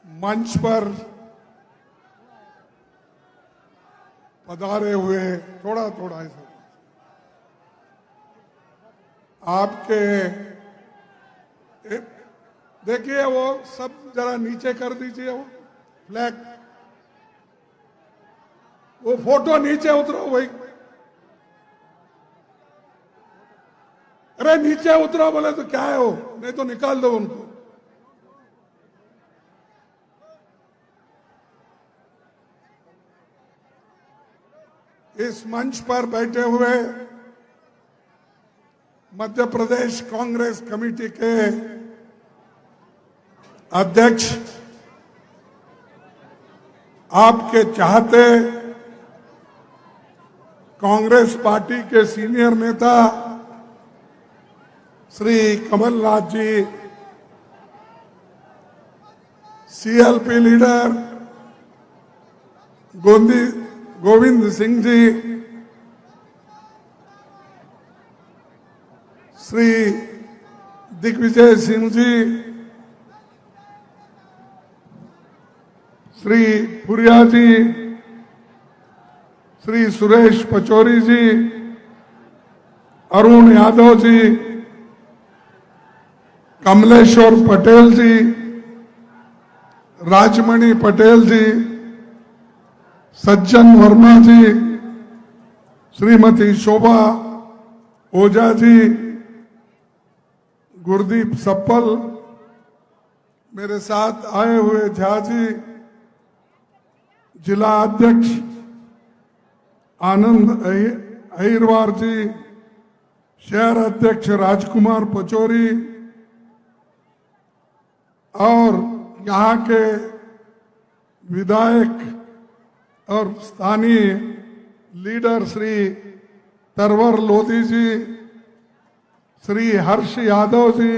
मंच पर पधारे हुए थोड़ा थोड़ा ऐसा आपके देखिए, वो सब जरा नीचे कर दीजिए, वो फ्लैग, वो फोटो नीचे उतरो भाई। अरे नीचे उतरो बोले तो क्या है वो, नहीं तो निकाल दो उनको। इस मंच पर बैठे हुए मध्य प्रदेश कांग्रेस कमेटी के अध्यक्ष, आपके चाहते कांग्रेस पार्टी के सीनियर नेता श्री कमलनाथ जी, सीएलपी लीडर गोविंद सिंह जी, श्री दिग्विजय सिंह जी, श्री पुरिया जी, श्री सुरेश पचौरी जी, अरुण यादव जी, कमलेश्वर पटेल जी, राजमणि पटेल जी, सज्जन वर्मा जी, श्रीमती शोभा ओझा जी, गुरदीप सप्पल, मेरे साथ आए हुए झा जी, जिला अध्यक्ष आनंद अहिरवार जी, शहर अध्यक्ष राजकुमार पचौरी और यहाँ के विधायक और स्थानीय लीडर श्री तरवर लोधी जी, श्री हर्ष यादव जी,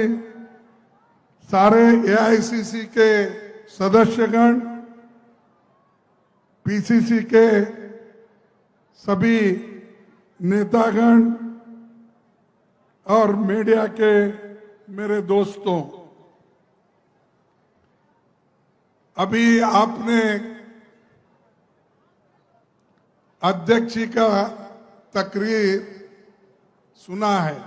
सारे एआईसीसी के सदस्यगण, पीसीसी के सभी नेतागण और मीडिया के मेरे दोस्तों, अभी आपने अध्यक्ष जी का तकरीर सुना है।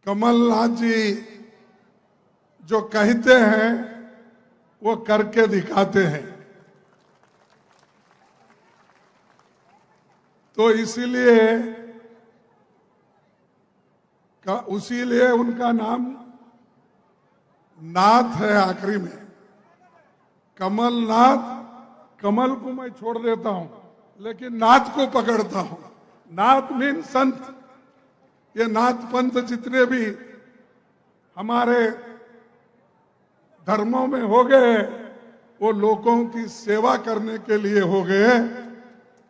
कमलनाथ जी जो कहते हैं वो करके दिखाते हैं, तो इसीलिए उनका नाम नाथ है आखिरी में। कमलनाथ, कमल को मैं छोड़ देता हूं लेकिन नाथ को पकड़ता हूं। नाथ मीन संत। ये नाथ पंथ जितने भी हमारे धर्मों में हो गए वो लोगों की सेवा करने के लिए हो गए,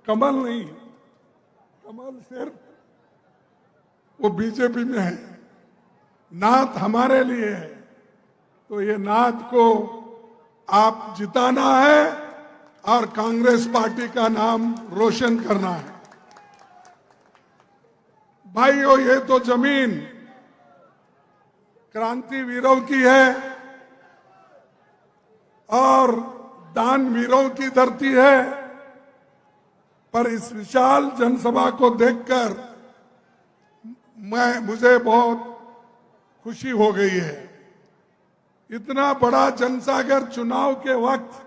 कमल नहीं। कमल सिर्फ वो बीजेपी में है, नाथ हमारे लिए है। तो ये नाथ को आप जिताना है और कांग्रेस पार्टी का नाम रोशन करना है। भाइयों, ये तो जमीन क्रांति वीरों की है और दान वीरों की धरती है, पर इस विशाल जनसभा को देखकर मुझे बहुत खुशी हो गई है। इतना बड़ा जनसागर चुनाव के वक्त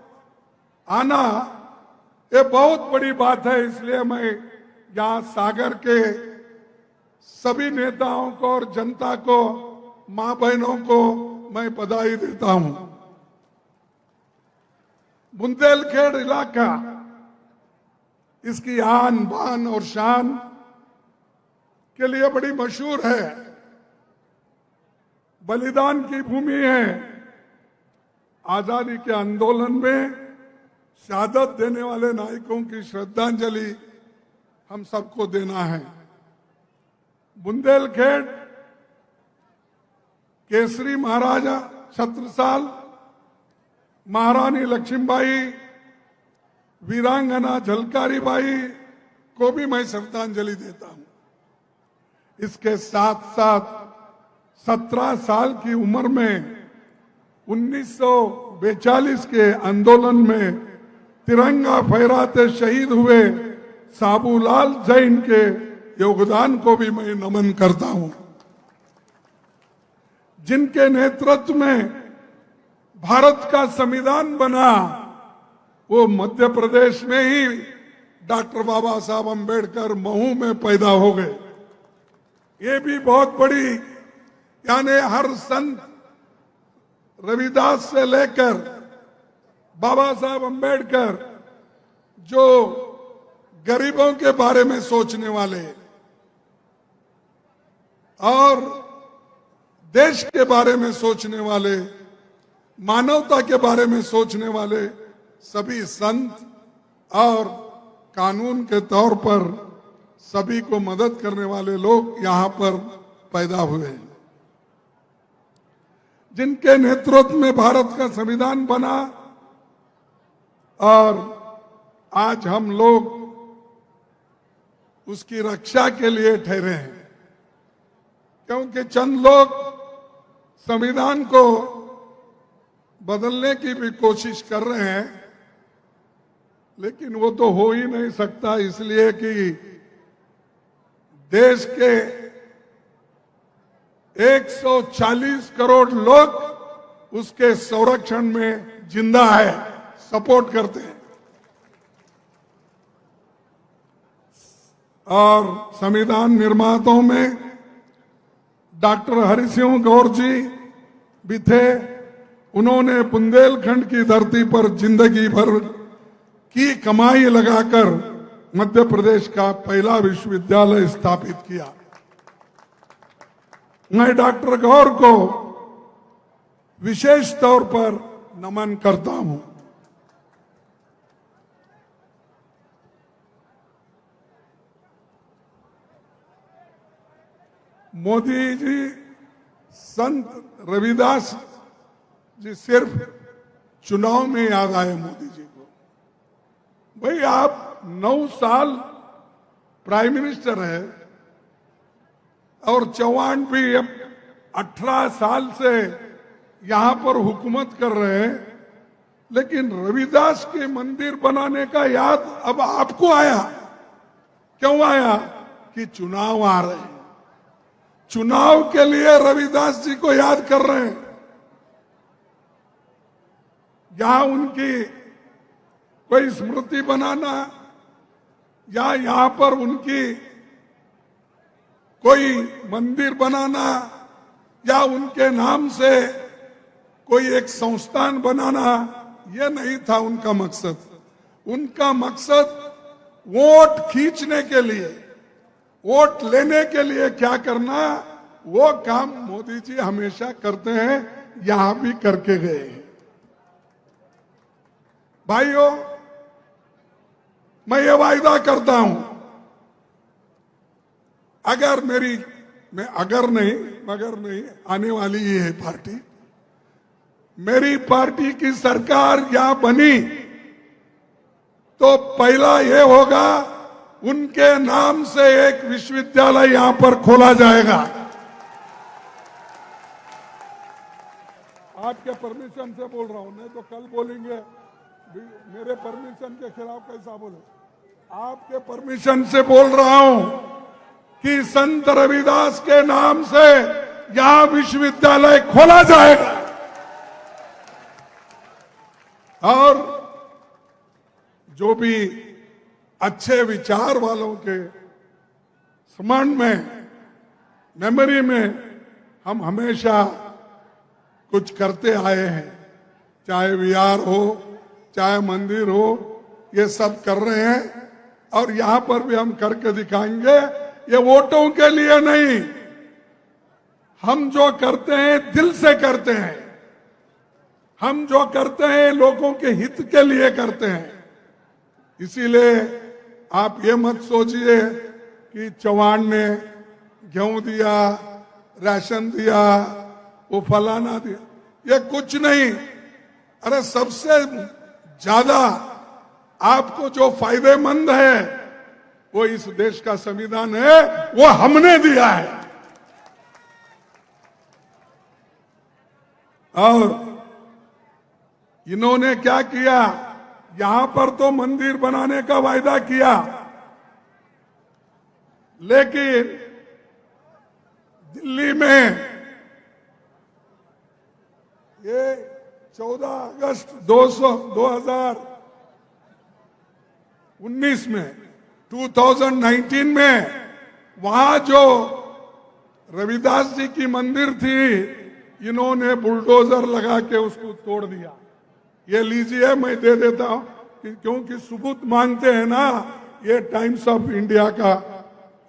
आना ये बहुत बड़ी बात है। इसलिए मैं यहाँ सागर के सभी नेताओं को और जनता को, मां बहनों को मैं बधाई देता हूं। बुंदेलखंड इलाका इसकी आन बान और शान के लिए बड़ी मशहूर है, बलिदान की भूमि है। आजादी के आंदोलन में शहादत देने वाले नायकों की श्रद्धांजलि हम सबको देना है। बुंदेलखंड केसरी महाराजा छत्रसाल, महारानी लक्ष्मीबाई, वीरांगना झलकारी बाई को भी मैं श्रद्धांजलि देता हूं। इसके साथ साथ 17 साल की उम्र में 1942 के आंदोलन में तिरंगा फहराते शहीद हुए साबूलाल जैन के योगदान को भी मैं नमन करता हूं, जिनके नेतृत्व में भारत का संविधान बना। वो मध्य प्रदेश में ही डॉक्टर बाबा साहब अंबेडकर महू में पैदा हो गए। ये भी बहुत बड़ी, यानी हर संत रविदास से लेकर बाबा साहब अंबेडकर जो गरीबों के बारे में सोचने वाले और देश के बारे में सोचने वाले, मानवता के बारे में सोचने वाले सभी संत और कानून के तौर पर सभी को मदद करने वाले लोग यहां पर पैदा हुए हैं, जिनके नेतृत्व में भारत का संविधान बना। और आज हम लोग उसकी रक्षा के लिए ठहरे हैं, क्योंकि चंद लोग संविधान को बदलने की भी कोशिश कर रहे हैं, लेकिन वो तो हो ही नहीं सकता, इसलिए कि देश के 140 करोड़ लोग उसके संरक्षण में जिंदा है, सपोर्ट करते हैं। और संविधान निर्माताओं में डॉक्टर हरिसिंह गौर जी भी थे। उन्होंने बुंदेलखंड की धरती पर जिंदगी भर की कमाई लगाकर मध्य प्रदेश का पहला विश्वविद्यालय स्थापित किया। मैं डॉक्टर गौर को विशेष तौर पर नमन करता हूं। मोदी जी, संत रविदास जी सिर्फ चुनाव में याद आए मोदी जी को। भाई आप 9 साल प्राइम मिनिस्टर है और चौहान भी अब 18 साल से यहां पर हुकूमत कर रहे हैं, लेकिन रविदास के मंदिर बनाने का याद अब आपको आया। क्यों आया? कि चुनाव आ रहे हैं, चुनाव के लिए रविदास जी को याद कर रहे हैं। यहां उनकी कोई स्मृति बनाना या यहां पर उनकी कोई मंदिर बनाना या उनके नाम से कोई एक संस्थान बनाना, यह नहीं था उनका मकसद। उनका मकसद वोट खींचने के लिए, वोट लेने के लिए क्या करना, वो काम मोदी जी हमेशा करते हैं, यहां भी करके गए। भाइयों, मैं ये वायदा करता हूं, अगर मगर नहीं आने वाली ही है पार्टी, मेरी पार्टी की सरकार यहां बनी तो पहला ये होगा, उनके नाम से एक विश्वविद्यालय यहां पर खोला जाएगा। आपके परमिशन से बोल रहा हूं, नहीं तो कल बोलेंगे मेरे परमिशन के खिलाफ कैसा बोले। आपके परमिशन से बोल रहा हूं कि संत रविदास के नाम से यहां विश्वविद्यालय खोला जाएगा। और जो भी अच्छे विचार वालों के स्मरण में, मेमोरी में हम हमेशा कुछ करते आए हैं, चाहे विहार हो, चाहे मंदिर हो, ये सब कर रहे हैं और यहां पर भी हम करके दिखाएंगे। ये वोटों के लिए नहीं, हम जो करते हैं दिल से करते हैं, हम जो करते हैं लोगों के हित के लिए करते हैं। इसीलिए आप ये मत सोचिए कि चौहान ने गेहूं दिया, राशन दिया, वो फलाना दिया, ये कुछ नहीं। अरे सबसे ज्यादा आपको जो फायदेमंद है वो इस देश का संविधान है, वो हमने दिया है। और इन्होंने क्या किया, यहां पर तो मंदिर बनाने का वायदा किया, लेकिन दिल्ली में ये 14 अगस्त 2019 में वहां जो रविदास जी की मंदिर थी, इन्होंने बुलडोजर लगा के उसको तोड़ दिया। ये लीजिए, मैं दे देता हूं क्योंकि सबूत मांगते हैं ना, ये टाइम्स ऑफ इंडिया का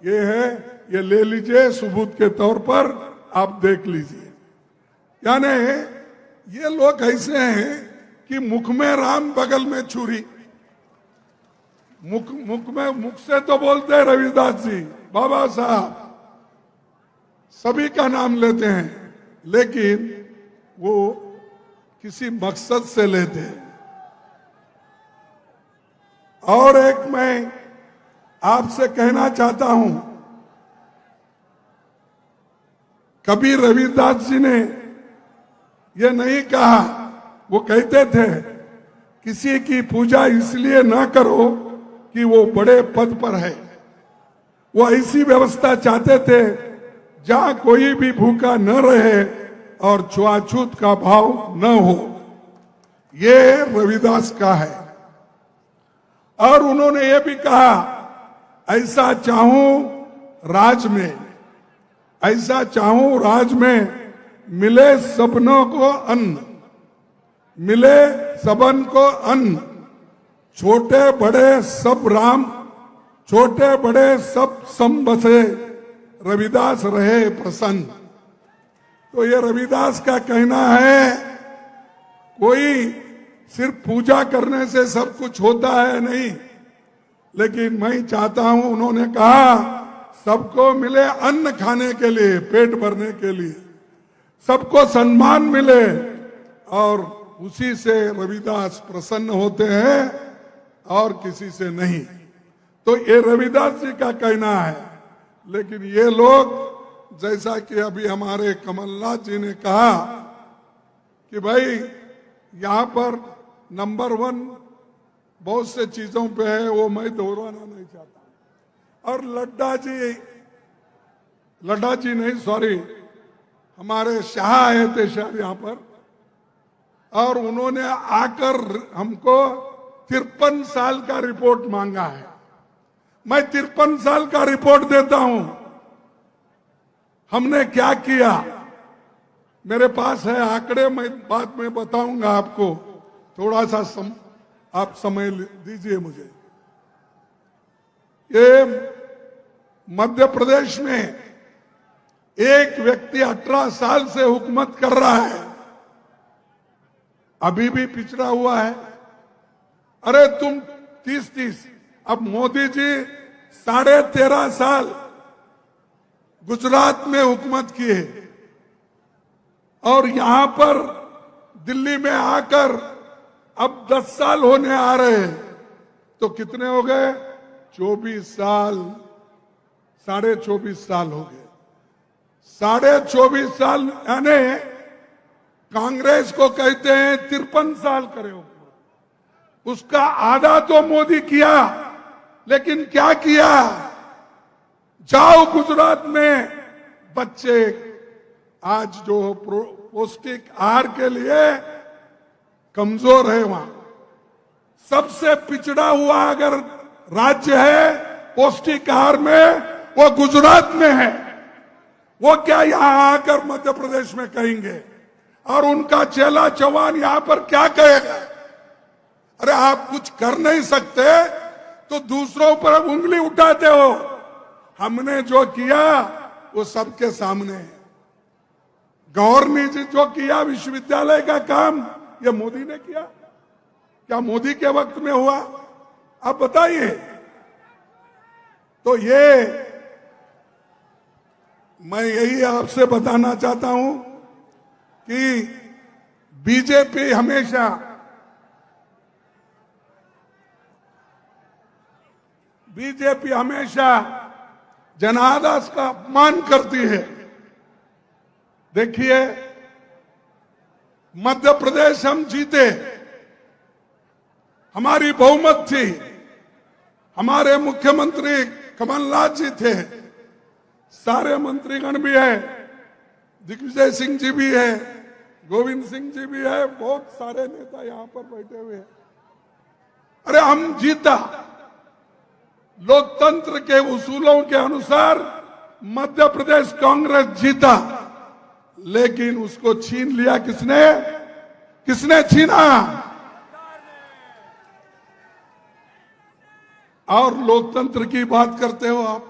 ये है, ये ले लीजिए सबूत के तौर पर, आप देख लीजिए। यानी ये लोग ऐसे हैं कि मुख में राम बगल में छुरी, मुख से तो बोलते हैं रविदास जी, बाबा साहब, सभी का नाम लेते हैं, लेकिन वो किसी मकसद से लेते हैं। और एक मैं आपसे कहना चाहता हूं, कभी रविदास जी ने ये नहीं कहा, वो कहते थे किसी की पूजा इसलिए ना करो कि वो बड़े पद पर है। वो ऐसी व्यवस्था चाहते थे जहां कोई भी भूखा न रहे और छुआछूत का भाव न हो। ये रविदास का है। और उन्होंने ये भी कहा, ऐसा चाहूं राज में, ऐसा चाहूं राज में मिले सबनों को अन्न, मिले सबन को अन्न, छोटे बड़े सब राम, छोटे बड़े सब सम बसे, रविदास रहे प्रसन्न। तो ये रविदास का कहना है, कोई सिर्फ पूजा करने से सब कुछ होता है नहीं, लेकिन मैं चाहता हूं, उन्होंने कहा सबको मिले अन्न खाने के लिए, पेट भरने के लिए, सबको सम्मान मिले, और उसी से रविदास प्रसन्न होते हैं और किसी से नहीं। तो ये रविदास जी का कहना है। लेकिन ये लोग, जैसा कि अभी हमारे कमलनाथ जी ने कहा कि भाई यहां पर नंबर 1 बहुत से चीजों पे है, वो मैं दोहराना नहीं चाहता। और लड्डा जी नहीं, सॉरी, हमारे शाह आए थे शायद यहां पर, और उन्होंने आकर हमको 53 साल का रिपोर्ट मांगा है। मैं 53 साल का रिपोर्ट देता हूं, हमने क्या किया, मेरे पास है आंकड़े, मैं बाद में बताऊंगा आपको, थोड़ा सा आप समय दीजिए मुझे। ये मध्य प्रदेश में एक व्यक्ति 18 साल से हुकूमत कर रहा है, अभी भी पिछड़ा हुआ है। अरे तुम 30, अब मोदी जी 13.5 साल गुजरात में हुकूमत किए, और यहां पर दिल्ली में आकर अब 10 साल होने आ रहे हैं, तो कितने हो गए? 24 साल, 24.5 साल हो गए। 24.5 साल, यानी कांग्रेस को कहते हैं 53 साल करे हो, उसका आधा तो मोदी किया। लेकिन क्या किया? जाओ गुजरात में, बच्चे आज जो पौष्टिक आहार के लिए कमजोर है, वहां सबसे पिछड़ा हुआ अगर राज्य है पौष्टिक आहार में, वो गुजरात में है। वो क्या यहां आकर मध्य प्रदेश में कहेंगे? और उनका चेला चौहान यहां पर क्या कहेगा? अरे आप कुछ कर नहीं सकते तो दूसरों पर उंगली उठाते हो। हमने जो किया वो सबके सामने है। गौर ने जो किया विश्वविद्यालय का काम, ये मोदी ने किया? क्या मोदी के वक्त में हुआ? आप बताइए। तो ये मैं यही आपसे बताना चाहता हूं कि बीजेपी हमेशा जनादेश का अपमान करती है। देखिए, मध्य प्रदेश हम जीते, हमारी बहुमत थी, हमारे मुख्यमंत्री कमलनाथ जी थे, सारे मंत्रीगण भी है, दिग्विजय सिंह जी भी है, गोविंद सिंह जी भी है, बहुत सारे नेता यहां पर बैठे हुए हैं। अरे हम जीता, लोकतंत्र के उसूलों के अनुसार मध्य प्रदेश कांग्रेस जीता, लेकिन उसको छीन लिया किसने? किसने छीना? और लोकतंत्र की बात करते हो आप,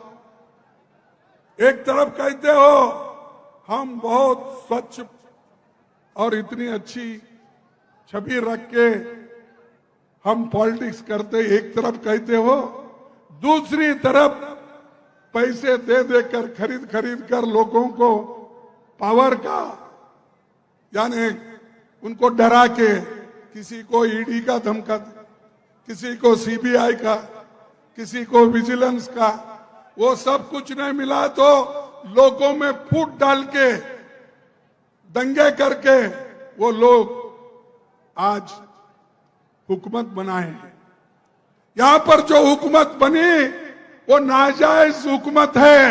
एक तरफ कहते हो हम बहुत स्वच्छ और इतनी अच्छी छवि रख के हम पॉलिटिक्स करते, एक तरफ कहते हो, दूसरी तरफ पैसे दे देकर खरीद कर लोगों को पावर का, यानी उनको डरा के, किसी को ईडी का धमका, किसी को सीबीआई का, किसी को विजिलेंस का, वो सब कुछ नहीं मिला तो लोगों में फूट डाल के, दंगे करके वो लोग आज हुकूमत बनाए हैं। यहां पर जो हुकूमत बनी वो नाजायज हुकूमत है,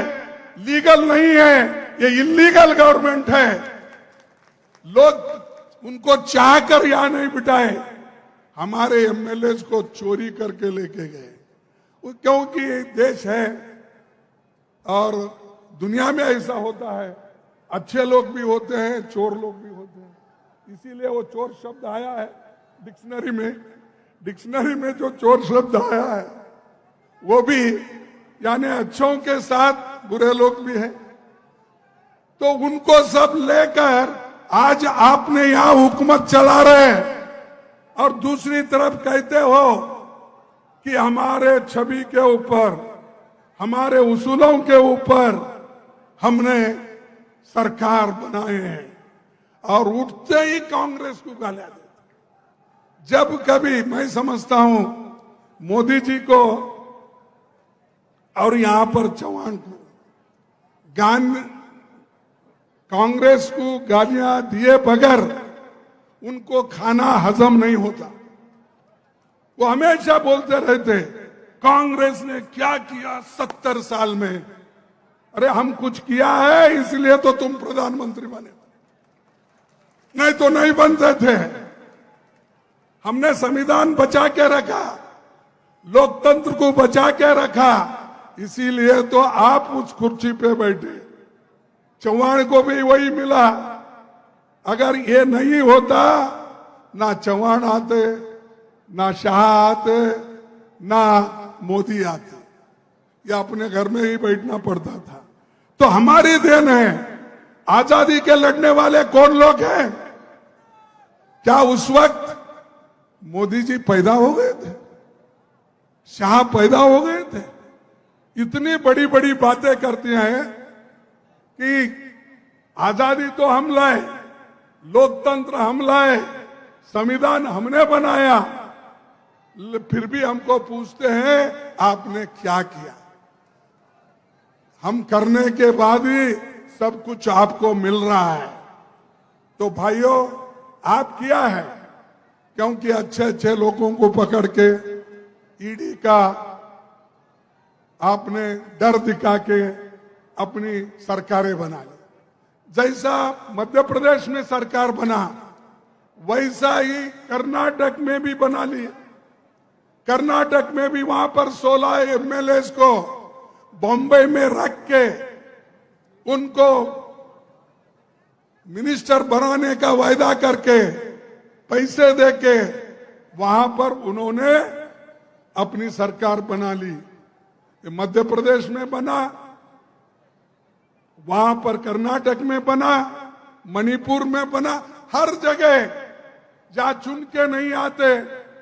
लीगल नहीं है, ये इलीगल गवर्नमेंट है। लोग उनको चाहकर यहां नहीं बिठाए, हमारे एमएलए को चोरी करके लेके गए, क्योंकि देश है और दुनिया में ऐसा होता है, अच्छे लोग भी होते हैं, चोर लोग भी होते हैं, इसीलिए वो चोर शब्द आया है डिक्शनरी में जो चोर शब्द आया है वो भी यानी अच्छों के साथ बुरे लोग भी हैं। तो उनको सब लेकर आज आपने यहां हुकूमत चला रहे, और दूसरी तरफ कहते हो कि हमारे छवि के ऊपर, हमारे उसूलों के ऊपर हमने सरकार बनाए हैं, और उठते ही कांग्रेस को गालियां देते। जब कभी मैं समझता हूं मोदी जी को और यहां पर चौहान को कांग्रेस को गालियां दिए बगैर उनको खाना हजम नहीं होता। वो हमेशा बोलते रहते कांग्रेस ने क्या किया 70 साल में। अरे हम कुछ किया है इसलिए तो तुम प्रधानमंत्री बने, नहीं तो नहीं बनते थे। हमने संविधान बचा के रखा, लोकतंत्र को बचा के रखा, इसीलिए तो आप उस कुर्सी पे बैठे। चौहान को भी वही मिला। अगर ये नहीं होता, ना चौहान आते, ना शाह आते, ना मोदी आते, या अपने घर में ही बैठना पड़ता था। तो हमारी देन है। आजादी के लड़ने वाले कौन लोग हैं? क्या उस वक्त मोदी जी पैदा हो गए थे? शाह पैदा हो गए थे? इतनी बड़ी बड़ी बातें करती हैं कि आजादी तो हम लाए, लोकतंत्र हम लाए, संविधान हमने बनाया, फिर भी हमको पूछते हैं आपने क्या किया। हम करने के बाद ही सब कुछ आपको मिल रहा है। तो भाइयों, आप किया है, क्योंकि अच्छे अच्छे लोगों को पकड़ के ईडी का आपने डर दिखा के अपनी सरकारें बना ली। जैसा मध्य प्रदेश में सरकार बना, वैसा ही कर्नाटक में भी बना ली। कर्नाटक में भी वहां पर 16 एमएलए को बॉम्बे में रख के उनको मिनिस्टर बनाने का वायदा करके पैसे देके वहां पर उन्होंने अपनी सरकार बना ली। मध्य प्रदेश में बना, वहां पर कर्नाटक में बना, मणिपुर में बना, हर जगह जहां चुन के नहीं आते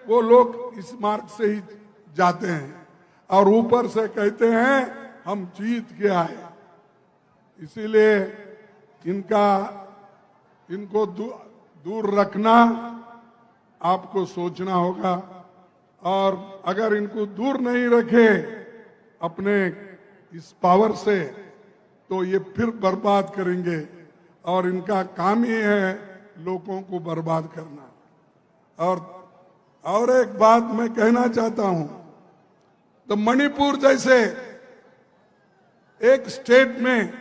वो लोग इस मार्ग से ही जाते हैं और ऊपर से कहते हैं हम जीत के आए। इसीलिए इनको दूर रखना आपको सोचना होगा, और अगर इनको दूर नहीं रखे अपने इस पावर से तो ये फिर बर्बाद करेंगे, और इनका काम ही है लोगों को बर्बाद करना। और और एक बात मैं कहना चाहता हूं, तो मणिपुर जैसे एक स्टेट में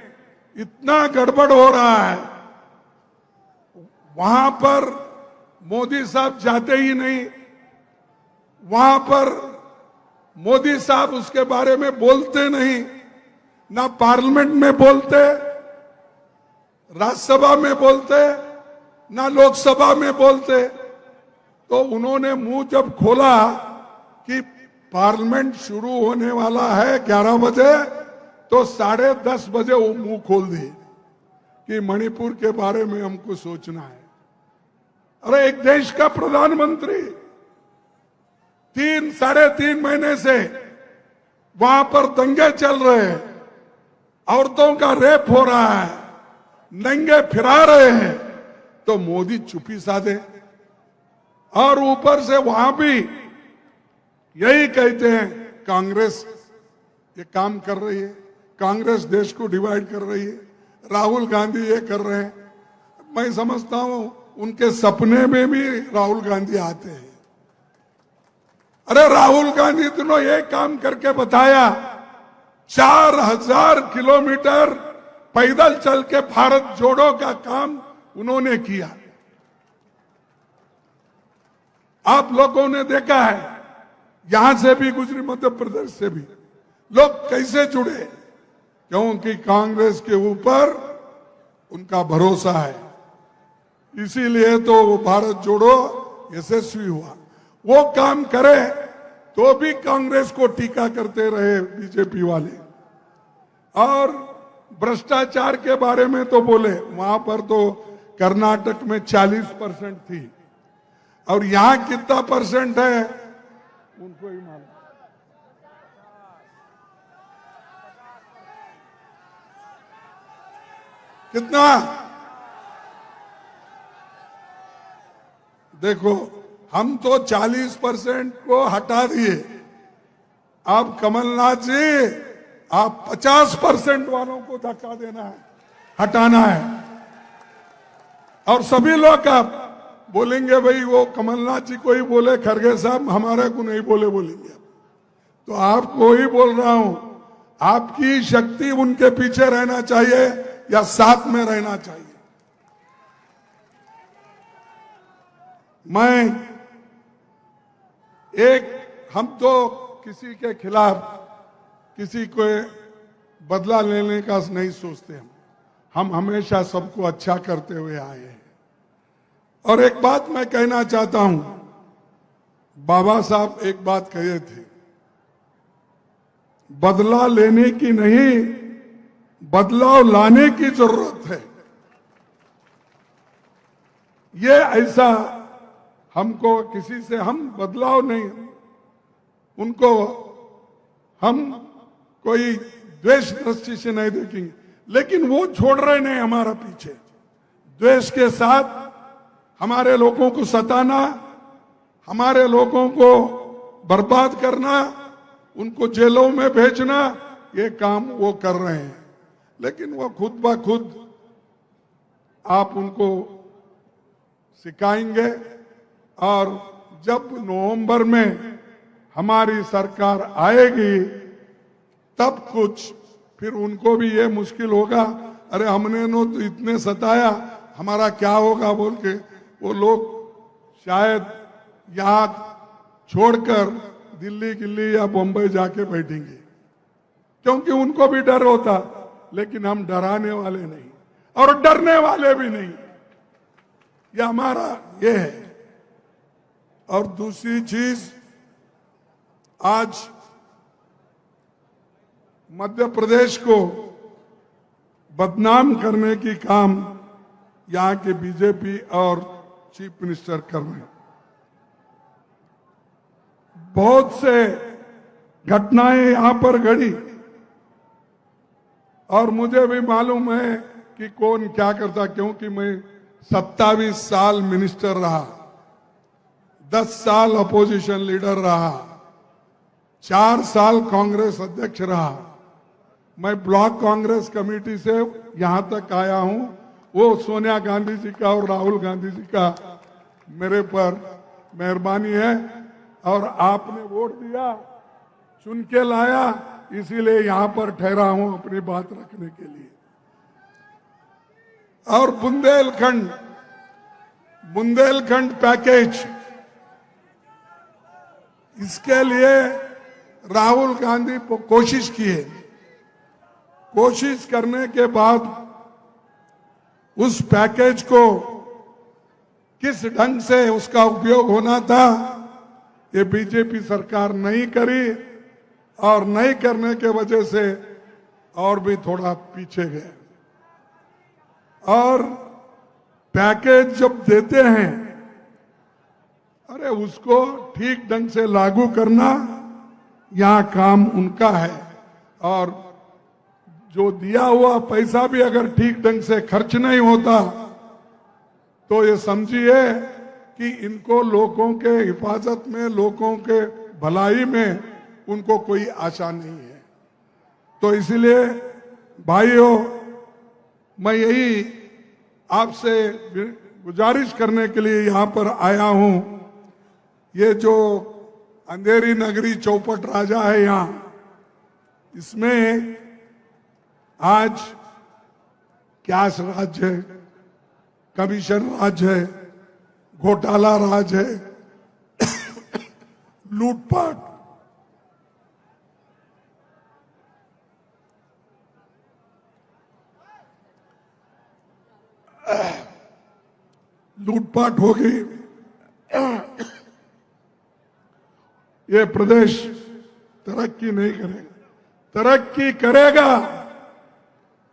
इतना गड़बड़ हो रहा है, वहां पर मोदी साहब जाते ही नहीं, वहां पर मोदी साहब उसके बारे में बोलते नहीं, ना पार्लियामेंट में बोलते, राज्यसभा में बोलते, ना लोकसभा में बोलते। तो उन्होंने मुंह जब खोला कि पार्लियामेंट शुरू होने वाला है 11 बजे, तो 10:30 बजे वो मुंह खोल दिए कि मणिपुर के बारे में हमको सोचना है। अरे एक देश का प्रधानमंत्री 3-3.5 महीने से वहां पर दंगे चल रहे हैं, औरतों का रेप हो रहा है, नंगे फिरा रहे हैं, तो मोदी चुप्पी साधे। और ऊपर से वहां भी यही कहते हैं कांग्रेस ये काम कर रही है, कांग्रेस देश को डिवाइड कर रही है, राहुल गांधी ये कर रहे हैं। मैं समझता हूं उनके सपने में भी राहुल गांधी आते हैं। अरे राहुल गांधी दोनों ये काम करके बताया, 4000 किलोमीटर पैदल चल के भारत जोड़ो का काम उन्होंने किया। आप लोगों ने देखा है, यहां से भी गुजरी, मध्य प्रदेश से भी लोग कैसे जुड़े, क्योंकि कांग्रेस के ऊपर उनका भरोसा है, इसीलिए तो वो भारत जोड़ो यशस्वी हुआ। वो काम करे तो भी कांग्रेस को टीका करते रहे बीजेपी वाले, और भ्रष्टाचार के बारे में तो बोले, वहां पर तो कर्नाटक में 40% थी, और यहां कितना परसेंट है उनको ही मालूम। कितना? देखो, हम तो 40% को हटा दिए, अब कमलनाथ जी आप 50% वालों को धक्का देना है, हटाना है। और सभी लोग आप बोलेंगे भाई वो कमलनाथ जी को ही बोले, खड़गे साहब हमारे को नहीं बोले, बोलेंगे। तो आपको ही बोल रहा हूं, आपकी शक्ति उनके पीछे रहना चाहिए या साथ में रहना चाहिए। हम तो किसी के खिलाफ किसी को बदला लेने का नहीं सोचते, हम हमेशा सबको अच्छा करते हुए आए हैं। और एक बात मैं कहना चाहता हूं, बाबा साहब एक बात कहे थे, बदला लेने की नहीं, बदलाव लाने की जरूरत है। ये ऐसा हमको किसी से हम बदलाव नहीं, उनको हम कोई द्वेष दृष्टि से नहीं देखेंगे, लेकिन वो छोड़ रहे नहीं हमारा पीछे। द्वेष के साथ हमारे लोगों को सताना, हमारे लोगों को बर्बाद करना, उनको जेलों में भेजना, ये काम वो कर रहे हैं। लेकिन वो खुद ब खुद आप उनको सिखाएंगे, और जब नवंबर में हमारी सरकार आएगी तब कुछ फिर उनको भी ये मुश्किल होगा, अरे हमने तो इतने सताया, हमारा क्या होगा बोल के वो लोग शायद यहां छोड़कर दिल्ली गिल्ली या बम्बई जाके बैठेंगे, क्योंकि उनको भी डर होता। लेकिन हम डराने वाले नहीं और डरने वाले भी नहीं, ये हमारा ये है। और दूसरी चीज, आज मध्य प्रदेश को बदनाम करने की काम यहां के बीजेपी और चीफ मिनिस्टर कर रहे हैं। बहुत से घटनाएं यहां पर घड़ी, और मुझे भी मालूम है कि कौन क्या करता, क्योंकि मैं 27 साल मिनिस्टर रहा, 10 साल अपोजिशन लीडर रहा, 4 साल कांग्रेस अध्यक्ष रहा, मैं ब्लॉक कांग्रेस कमेटी से यहां तक आया हूं। वो सोनिया गांधी जी का और राहुल गांधी जी का मेरे पर मेहरबानी है। और आपने वोट दिया, चुन के लाया, इसीलिए यहां पर ठहरा हूं अपनी बात रखने के लिए। और बुंदेलखंड पैकेज, इसके लिए राहुल गांधी कोशिश किए। कोशिश करने के बाद उस पैकेज को किस ढंग से उसका उपयोग होना था, ये बीजेपी सरकार नहीं करी, और नहीं करने के वजह से और भी थोड़ा पीछे गए। और पैकेज जब देते हैं, अरे उसको ठीक ढंग से लागू करना यहां काम उनका है। और जो दिया हुआ पैसा भी अगर ठीक ढंग से खर्च नहीं होता तो ये समझिए कि इनको लोगों के हिफाजत में, लोगों के भलाई में उनको कोई आशा नहीं है। तो इसलिए भाइयों, मैं यही आपसे गुजारिश करने के लिए यहां पर आया हूं। ये जो अंधेरी नगरी चौपट राजा है यहां, इसमें आज कैश राज है, कमीशन राज है, घोटाला राज है, लूटपाट, लूटपाट हो गई। ये प्रदेश तरक्की नहीं करेगा। तरक्की करेगा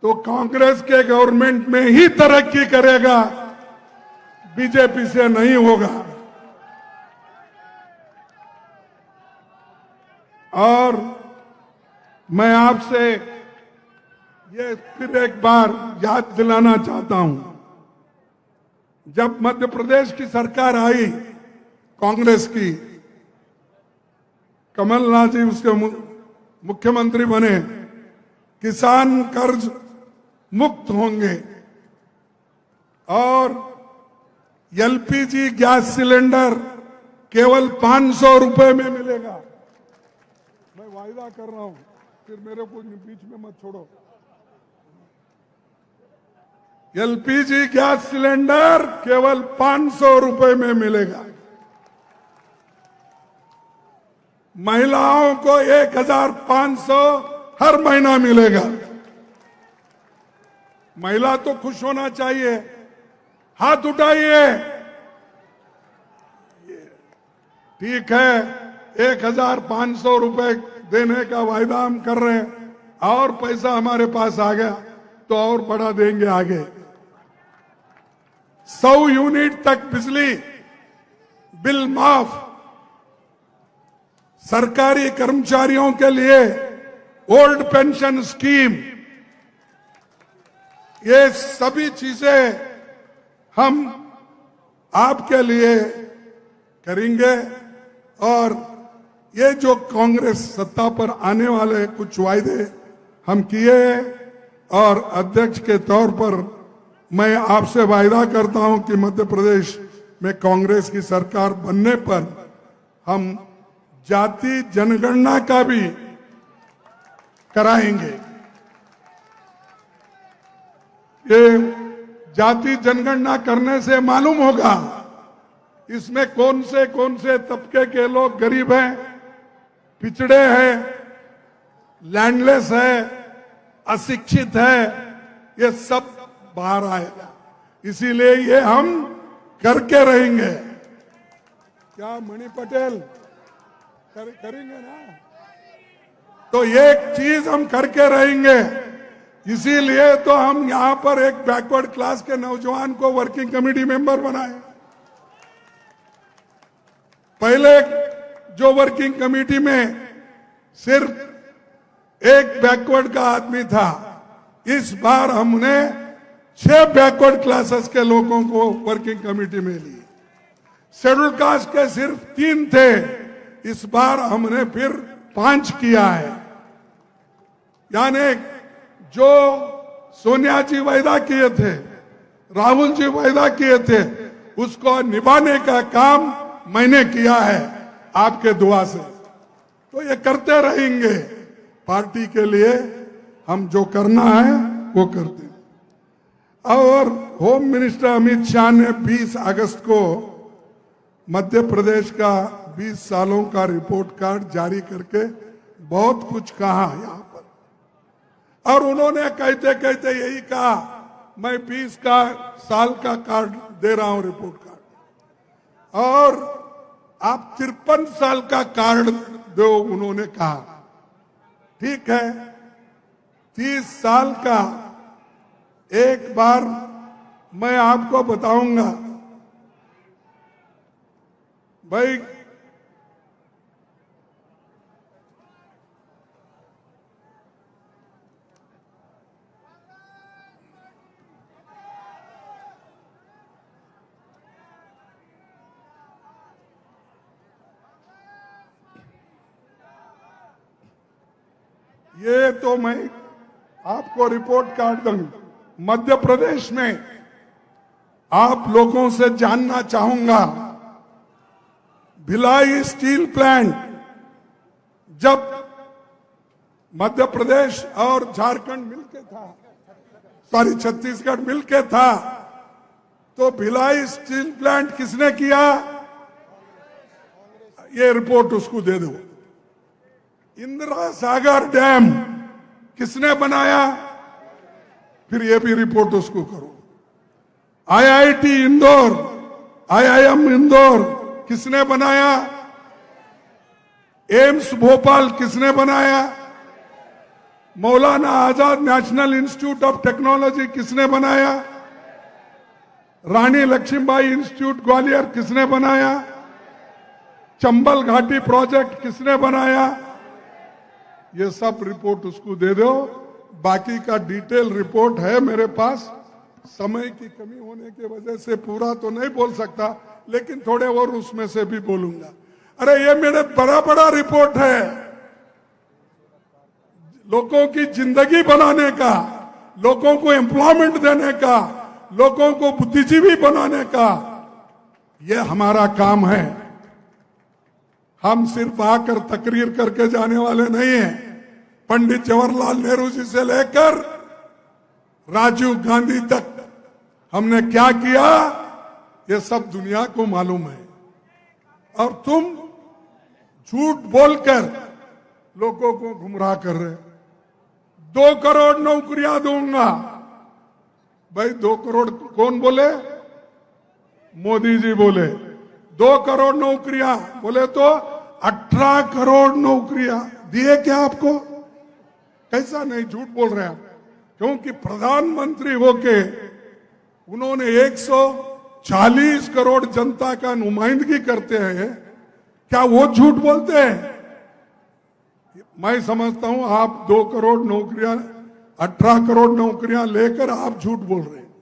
तो कांग्रेस के गवर्नमेंट में ही तरक्की करेगा, बीजेपी से नहीं होगा। और मैं आपसे ये फिर एक बार याद दिलाना चाहता हूं, जब मध्य प्रदेश की सरकार आई कांग्रेस की, कमलनाथ जी उसके मुख्यमंत्री बने, किसान कर्ज मुक्त होंगे और एलपीजी गैस सिलेंडर केवल 500 रुपए में मिलेगा। मैं वायदा कर रहा हूं, फिर मेरे को बीच में मत छोड़ो। एलपीजी गैस सिलेंडर केवल 500 रुपए में मिलेगा। महिलाओं को 1500 हर महीना मिलेगा। महिला तो खुश होना चाहिए, हाथ उठाइए। ठीक है, 1500 रुपए देने का वायदा हम कर रहे हैं, और पैसा हमारे पास आ गया तो और बढ़ा देंगे आगे। 100 यूनिट तक बिजली बिल माफ, सरकारी कर्मचारियों के लिए ओल्ड पेंशन स्कीम, ये सभी चीजें हम आपके लिए करेंगे। और ये जो कांग्रेस सत्ता पर आने वाले कुछ वायदे हम किए, और अध्यक्ष के तौर पर मैं आपसे वायदा करता हूं कि मध्य प्रदेश में कांग्रेस की सरकार बनने पर हम जाति जनगणना का भी कराएंगे। ये जाति जनगणना करने से मालूम होगा इसमें कौन से तबके के लोग गरीब हैं, पिछड़े हैं, लैंडलेस है, अशिक्षित है, ये सब बाहर आएगा। इसीलिए ये हम करके रहेंगे। क्या मणि पटेल करेंगे ना? तो ये चीज हम करके रहेंगे। इसीलिए तो हम यहां पर एक बैकवर्ड क्लास के नौजवान को वर्किंग कमेटी मेंबर बनाए। पहले जो वर्किंग कमेटी में सिर्फ एक बैकवर्ड का आदमी था, इस बार हमने 6 बैकवर्ड क्लासेस के लोगों को वर्किंग कमेटी में ली। शेड्यूल कास्ट के सिर्फ 3 थे, इस बार हमने फिर 5 किया है। यानी जो सोनिया जी वायदा किए थे, राहुल जी वायदा किए थे, उसको निभाने का काम मैंने किया है आपके दुआ से, तो ये करते रहेंगे। पार्टी के लिए हम जो करना है वो करते हैं। और होम मिनिस्टर अमित शाह ने 20 अगस्त को मध्य प्रदेश का 20 सालों का रिपोर्ट कार्ड जारी करके बहुत कुछ कहा यहाँ पर, और उन्होंने कहते कहते यही कहा, मैं 20 साल का कार्ड दे रहा हूं, रिपोर्ट कार्ड, और आप 53 साल का कार्ड दो, उन्होंने कहा। ठीक है, 30 साल का एक बार मैं आपको बताऊंगा भाई। ये तो मैं आपको रिपोर्ट कार्ड दूंगा। मध्य प्रदेश में आप लोगों से जानना चाहूंगा, भिलाई स्टील प्लांट जब मध्य प्रदेश और झारखंड मिलके था, सॉरी छत्तीसगढ़ मिलके था, तो भिलाई स्टील प्लांट किसने किया? ये रिपोर्ट उसको दे दो। इंदिरा सागर डैम किसने बनाया? फिर ये भी रिपोर्ट उसको करो। आईआईटी इंदौर, आईआईएम इंदौर किसने बनाया? एम्स भोपाल किसने बनाया? Maulana Azad national institute of technology किसने बनाया? रानी लक्ष्मीबाई इंस्टीट्यूट ग्वालियर किसने बनाया? चंबल घाटी प्रोजेक्ट किसने बनाया? ये सब रिपोर्ट उसको दे दो। बाकी का डिटेल रिपोर्ट है मेरे पास, समय की कमी होने की वजह से पूरा तो नहीं बोल सकता, लेकिन थोड़े और उसमें से भी बोलूंगा। अरे ये मेरे बड़ा बड़ा रिपोर्ट है, लोगों की जिंदगी बनाने का, लोगों को एम्प्लॉयमेंट देने का, लोगों को बुद्धिजीवी बनाने का, ये हमारा काम है। हम सिर्फ आकर तकरीर करके जाने वाले नहीं हैं। पंडित जवाहरलाल नेहरू जी से लेकर राजीव गांधी तक हमने क्या किया, ये सब दुनिया को मालूम है। और तुम झूठ बोलकर लोगों को गुमराह कर रहे। 2 करोड़ नौकरियां दूंगा। भाई 2 करोड़ कौन बोले? मोदी जी बोले 2 करोड़ नौकरियां, बोले तो 18 करोड़ नौकरियां दिए क्या आपको? कैसा नहीं, झूठ बोल रहे हैं। क्योंकि प्रधानमंत्री होके उन्होंने 140 करोड़ जनता का नुमाइंदगी करते हैं, क्या वो झूठ बोलते हैं? मैं समझता हूं आप 2 करोड़ नौकरियां, 18 करोड़ नौकरियां लेकर आप झूठ बोल रहे हैं।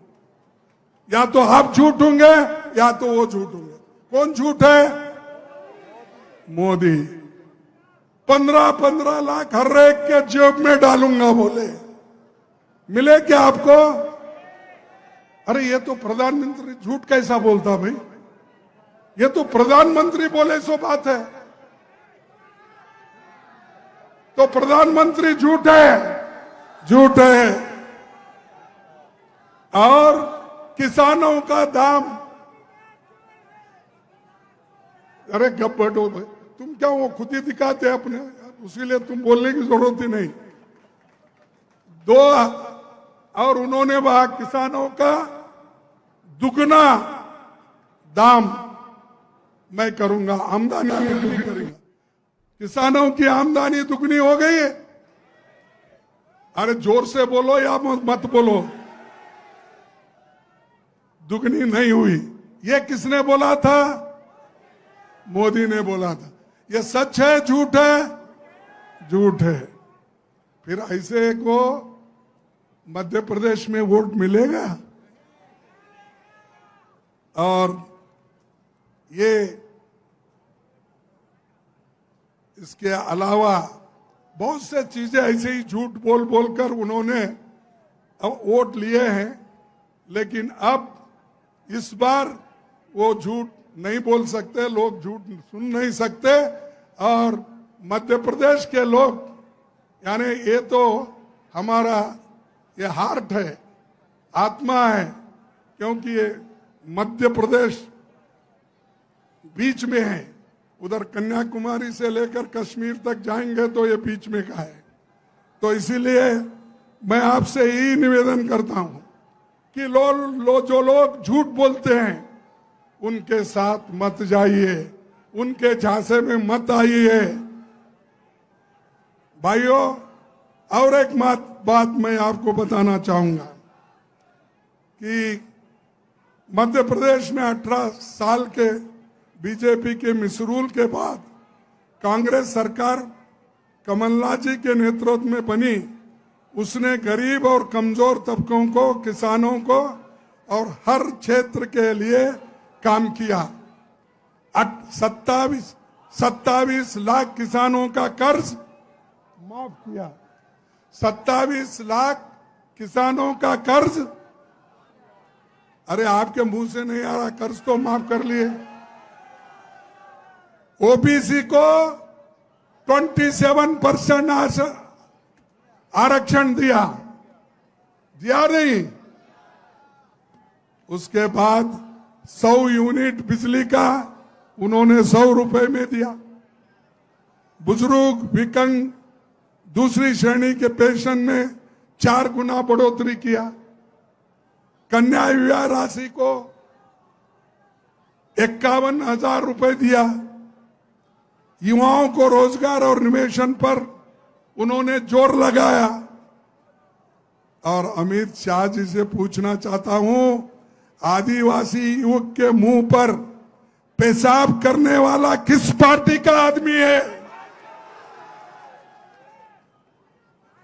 या तो आप झूठ होंगे या तो वो झूठ होंगे। कौन झूठ है? मोदी। 15-15 लाख हर एक के जेब में डालूंगा बोले, मिले क्या आपको? अरे ये तो प्रधानमंत्री झूठ कैसा बोलता भाई? ये तो प्रधानमंत्री बोले सो बात है, तो प्रधानमंत्री झूठ है, झूठ है। और किसानों का दाम, अरे गप बैठो भाई, तुम क्या वो खुद ही दिखाते हैं अपने, उसीलिए तुम बोलने की जरूरत ही नहीं। 2 और उन्होंने वहां किसानों का दुगना दाम मैं करूंगा, आमदनी दुगनी करूंगा। किसानों की आमदनी दुगनी हो गई है। अरे जोर से बोलो या मत बोलो, दुगनी नहीं हुई। ये किसने बोला था? मोदी ने बोला था। ये सच है झूठ है? झूठ है। फिर ऐसे को मध्य प्रदेश में वोट मिलेगा? और ये इसके अलावा बहुत से चीजें ऐसे ही झूठ बोल बोलकर उन्होंने वोट लिए हैं, लेकिन अब इस बार वो झूठ नहीं बोल सकते, लोग झूठ सुन नहीं सकते। और मध्य प्रदेश के लोग, यानी ये तो हमारा ये हार्ट है, आत्मा है, क्योंकि ये मध्य प्रदेश बीच में है। उधर कन्याकुमारी से लेकर कश्मीर तक जाएंगे तो ये बीच में का है। तो इसीलिए मैं आपसे यही निवेदन करता हूं कि जो लोग झूठ बोलते हैं उनके साथ मत जाइए, उनके झांसे में मत आइए। भाइयों, और एक बात मैं आपको बताना चाहूंगा कि मध्य प्रदेश में 18 साल के बीजेपी के मिसरूल के बाद कांग्रेस सरकार कमलनाथ जी के नेतृत्व में बनी। उसने गरीब और कमजोर तबकों को, किसानों को और हर क्षेत्र के लिए काम किया। 27 लाख किसानों का कर्ज माफ किया। 27 लाख किसानों का कर्ज, अरे आपके मुंह से नहीं आ रहा, कर्ज तो माफ कर लिए। ओबीसी को 27% आरक्षण दिया नहीं। उसके बाद 100 यूनिट बिजली का उन्होंने 100 रुपए में दिया। बुजुर्ग, विकलांग, दूसरी श्रेणी के पेंशन में 4 गुना बढ़ोतरी किया। कन्या विवाह राशि को 51,000 रुपए दिया। युवाओं को रोजगार और निवेशन पर उन्होंने जोर लगाया। और अमित शाह जी से पूछना चाहता हूं, आदिवासी युवक के मुंह पर पेशाब करने वाला किस पार्टी का आदमी है?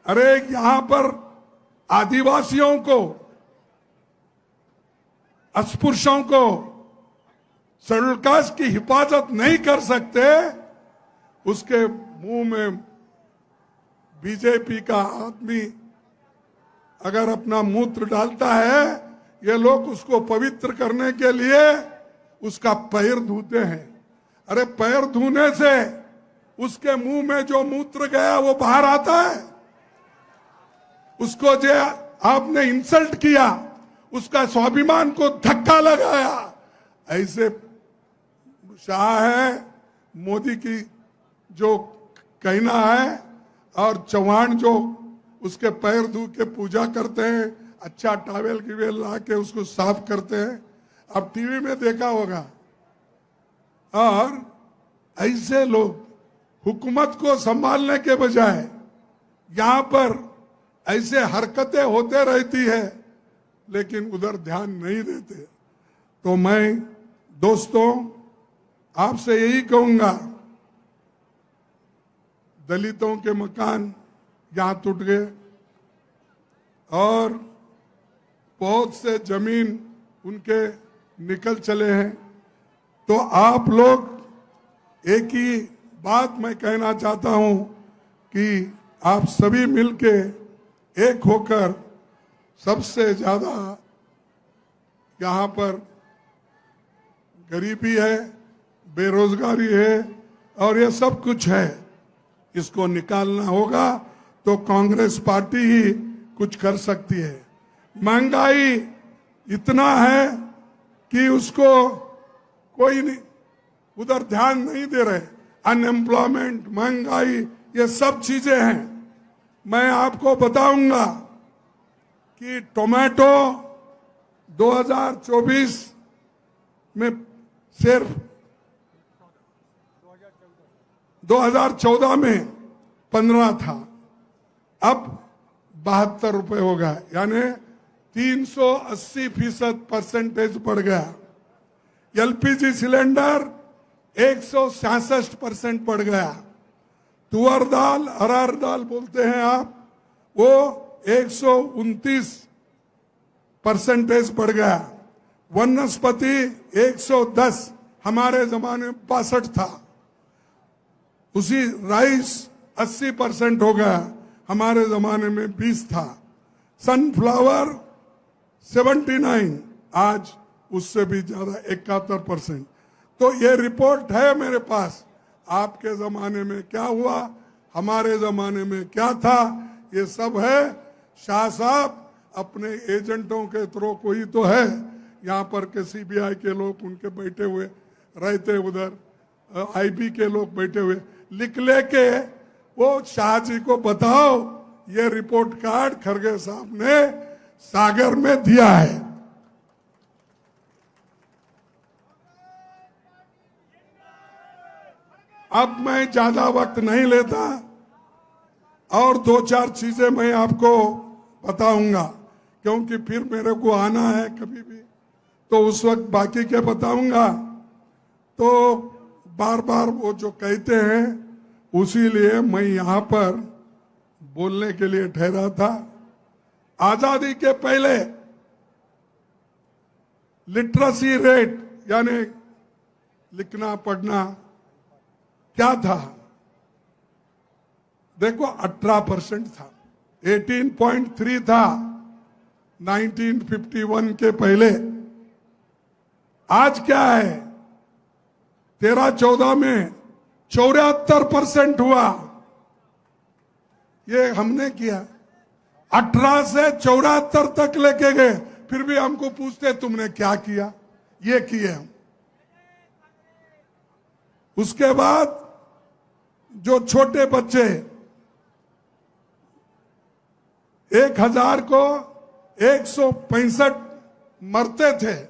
अरे यहां पर आदिवासियों को, अस्पृश्यों को, शेड्यूल कास्ट की हिफाजत नहीं कर सकते, उसके मुंह में बीजेपी का आदमी अगर अपना मूत्र डालता है, ये लोग उसको पवित्र करने के लिए उसका पैर धोते हैं। अरे पैर धोने से उसके मुंह में जो मूत्र गया वो बाहर आता है? उसको जो आपने इंसल्ट किया, उसका स्वाभिमान को धक्का लगाया, ऐसे शाह है मोदी की जो कहना है। और चौहान जो उसके पैर धो के पूजा करते हैं, अच्छा टावेल की वेल ला के उसको साफ करते हैं, अब टीवी में देखा होगा। और ऐसे लोग हुकूमत को संभालने के बजाय यहां पर ऐसे हरकतें होते रहती है, लेकिन उधर ध्यान नहीं देते। तो मैं दोस्तों आपसे यही कहूंगा, दलितों के मकान यहां टूट गए और बहुत से जमीन उनके निकल चले हैं। तो आप लोग, एक ही बात मैं कहना चाहता हूं कि आप सभी मिलके एक होकर, सबसे ज्यादा यहां पर गरीबी है, बेरोजगारी है और ये सब कुछ है, इसको निकालना होगा। तो कांग्रेस पार्टी ही कुछ कर सकती है। महंगाई इतना है कि उसको कोई नहीं, उधर ध्यान नहीं दे रहे। अनएम्प्लॉयमेंट, महंगाई, ये सब चीजें हैं। मैं आपको बताऊंगा कि टोमेटो 2024 में सिर्फ 2014 में 15 था, अब 72 रुपए हो गया, यानी 380% बढ़ गया। एलपीजी सिलेंडर 166% बढ़ गया। तुअर दाल, अरहर दाल बोलते हैं आप, वो 129% बढ़ गया। वनस्पति 110, हमारे जमाने में 62 था। उसी राइस 80% हो गया, हमारे जमाने में 20 था। सनफ्लावर 79, आज उससे भी ज्यादा 71%। तो ये रिपोर्ट है मेरे पास। आपके जमाने में क्या हुआ, हमारे जमाने में क्या था, ये सब है। शाह साहब अपने एजेंटों के थ्रू कोई तो है यहाँ पर के सीबीआई के लोग उनके बैठे हुए रहते, उधर आईबी के लोग बैठे हुए, लिख लेके वो शाह जी को बताओ ये रिपोर्ट कार्ड खरगे साहब ने सागर में दिया है। अब मैं ज्यादा वक्त नहीं लेता और दो चार चीजें मैं आपको बताऊंगा, क्योंकि फिर मेरे को आना है कभी भी, तो उस वक्त बाकी के बताऊंगा। तो बार बार वो जो कहते हैं उसी लिए मैं यहां पर बोलने के लिए ठहरा था। आजादी के पहले लिटरेसी रेट यानी लिखना पढ़ना क्या था, देखो 18% था, 18.3 था 1951 के पहले। आज क्या है, 13-14 में 74% हुआ। ये हमने किया, 18 से 74 तक लेके गए, फिर भी हमको पूछते तुमने क्या किया, ये किए हम। उसके बाद जो छोटे बच्चे 1000 को 165 मरते थे,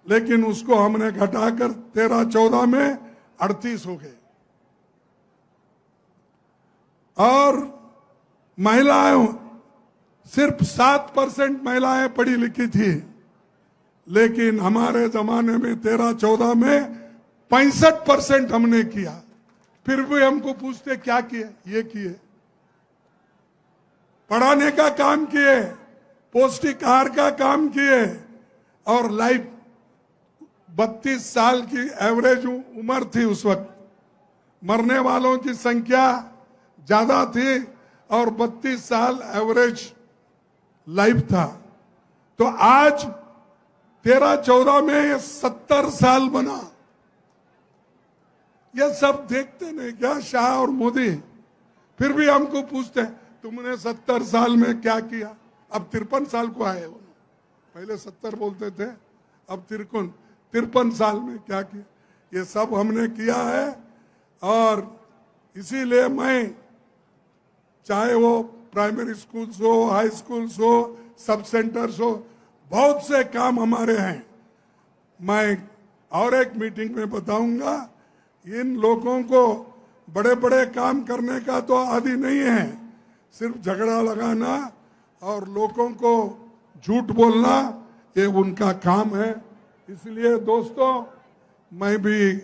लेकिन उसको हमने घटाकर 13-14 में 38 हो गए। और महिलाएं सिर्फ 7% महिलाएं पढ़ी लिखी थी, लेकिन हमारे जमाने में 13-14 में 65% हमने किया। फिर भी हमको पूछते क्या किए, ये किए, पढ़ाने का काम किए, पौष्टिक आहार का काम किए, और लाइफ 32 साल की एवरेज उम्र थी उस वक्त। मरने वालों की संख्या ज्यादा थी और 32 साल एवरेज लाइफ था। तो आज 13-14 में 70 साल बना। ये सब देखते नहीं क्या शाह और मोदी? फिर भी हमको पूछते हैं तुमने 70 साल में क्या किया। अब 53 साल को आए, पहले 70 बोलते थे, अब 53 साल में क्या किया, ये सब हमने किया है। और इसीलिए मैं, चाहे वो प्राइमरी स्कूल्स हो, हाई स्कूल्स हो, सब सेंटर्स हो, बहुत से काम हमारे हैं। मैं और एक मीटिंग में बताऊंगा, इन लोगों को बड़े बड़े काम करने का तो आदि नहीं है, सिर्फ झगड़ा लगाना और लोगों को झूठ बोलना, ये उनका काम है। इसलिए दोस्तों, मैं भी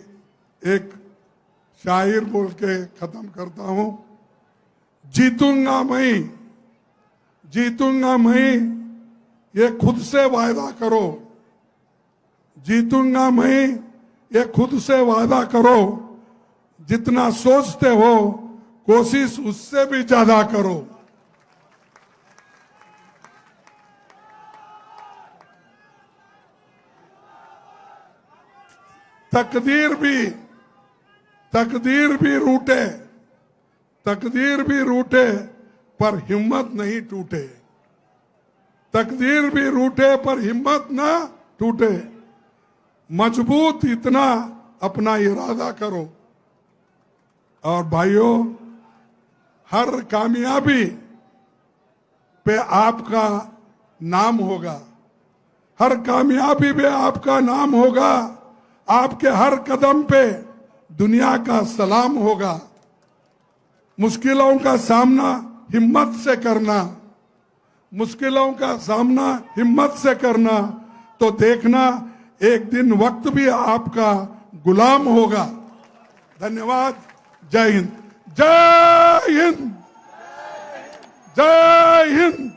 एक शायर बोल के खत्म करता हूं। जीतूंगा मैं, ये खुद से वायदा करो। जीतूंगा मैं, ये खुद से वादा करो। जितना सोचते हो कोशिश उससे भी ज्यादा करो। तकदीर भी रूठे पर हिम्मत नहीं टूटे। तकदीर भी रूठे पर हिम्मत ना टूटे। मजबूत इतना अपना इरादा करो। और भाइयों, हर कामयाबी पे आपका नाम होगा, हर कामयाबी पे आपका नाम होगा। आपके हर कदम पे दुनिया का सलाम होगा। मुश्किलों का सामना हिम्मत से करना, मुश्किलों का सामना हिम्मत से करना, तो देखना एक दिन वक्त भी आपका गुलाम होगा। धन्यवाद। जय हिंद, जय हिंद, जय हिंद।